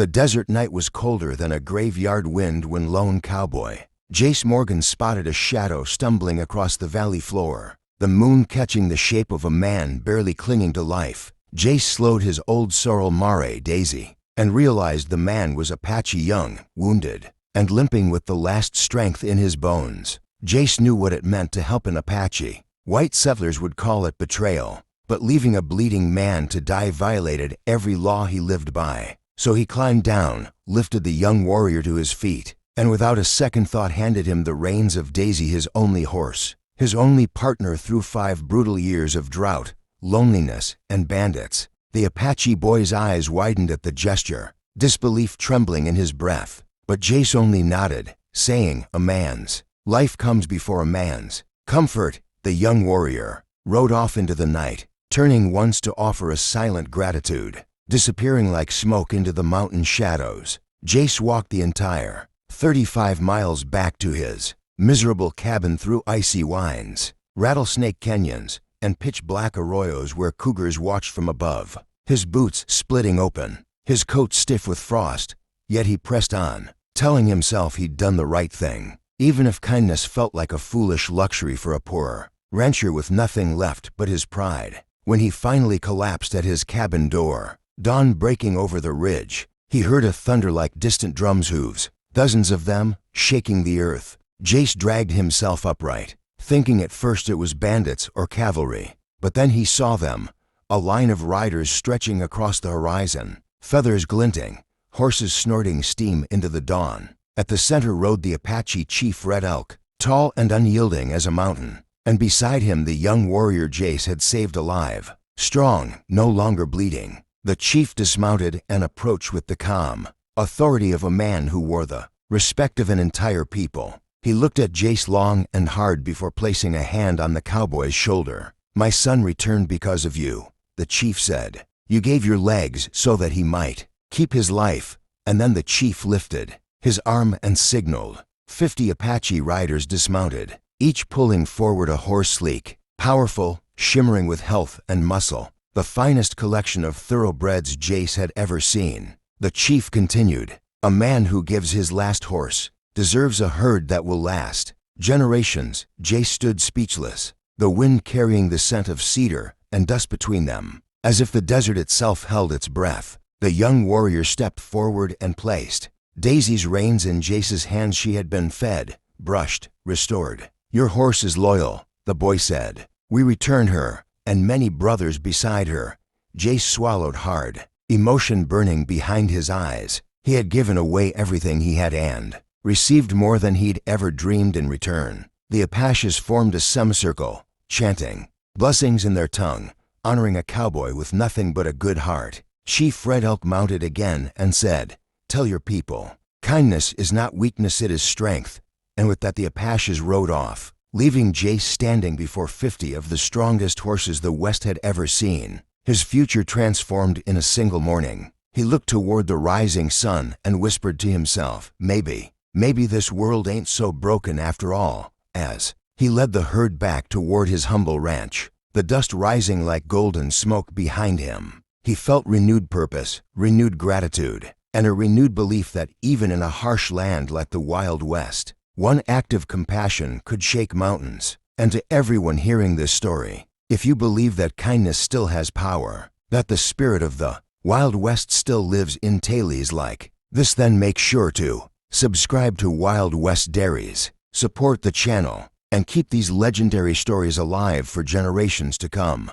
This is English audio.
The desert night was colder than a graveyard wind when lone Cowboy Jace Morgan spotted a shadow stumbling across the valley floor, the moon catching the shape of a man barely clinging to life. Jace slowed his old sorrel mare, Daisy, and realized the man was Apache young, wounded, and limping with the last strength in his bones. Jace knew what it meant to help an Apache. White settlers would call it betrayal, but leaving a bleeding man to die violated every law he lived by. So he climbed down, lifted the young warrior to his feet, and without a second thought handed him the reins of Daisy, his only horse, his only partner through 5 brutal years of drought, loneliness, and bandits. The Apache boy's eyes widened at the gesture, disbelief trembling in his breath. But Jace only nodded, saying, "A man's life comes before a man's comfort." The young warrior rode off into the night, turning once to offer a silent gratitude, disappearing like smoke into the mountain shadows. Jace walked the entire 35 miles back to his miserable cabin through icy winds, rattlesnake canyons, and pitch-black arroyos where cougars watched from above. His boots splitting open, his coat stiff with frost, yet he pressed on, telling himself he'd done the right thing, even if kindness felt like a foolish luxury for a poor rancher with nothing left but his pride. When he finally collapsed at his cabin door, dawn breaking over the ridge, he heard a thunder like distant drums' hooves, dozens of them, shaking the earth. Jace dragged himself upright, thinking at first it was bandits or cavalry. But then he saw them, a line of riders stretching across the horizon, feathers glinting, horses snorting steam into the dawn. At the center rode the Apache Chief Red Elk, tall and unyielding as a mountain, and beside him the young warrior Jace had saved alive, strong, no longer bleeding. The chief dismounted and approached with the calm authority of a man who wore the respect of an entire people. He looked at Jace long and hard before placing a hand on the cowboy's shoulder. "My son returned because of you," the chief said. "You gave your legs so that he might keep his life." And then the chief lifted his arm and signaled. 50 Apache riders dismounted, each pulling forward a horse sleek, powerful, shimmering with health and muscle, the finest collection of thoroughbreds Jace had ever seen. The chief continued, "A man who gives his last horse deserves a herd that will last generations." Jace stood speechless, the wind carrying the scent of cedar and dust between them, as if the desert itself held its breath. The young warrior stepped forward and placed Daisy's reins in Jace's hands. She had been fed, brushed, restored. "Your horse is loyal," the boy said. "We returned her, and many brothers beside her." Jace swallowed hard, emotion burning behind his eyes. He had given away everything he had and received more than he'd ever dreamed in return. The Apaches formed a semicircle, chanting blessings in their tongue, honoring a cowboy with nothing but a good heart. Chief Red Elk mounted again and said, "Tell your people, kindness is not weakness, it is strength." And with that the Apaches rode off, leaving Jace standing before 50 of the strongest horses the West had ever seen. His future transformed in a single morning. He looked toward the rising sun and whispered to himself, maybe this world ain't so broken after all." As he led the herd back toward his humble ranch, the dust rising like golden smoke behind him, he felt renewed purpose, renewed gratitude, and a renewed belief that even in a harsh land like the Wild West, one act of compassion could shake mountains. And to everyone hearing this story, if you believe that kindness still has power, that the spirit of the Wild West still lives in tales like this, then make sure to subscribe to Wild West Dairies, support the channel, and keep these legendary stories alive for generations to come.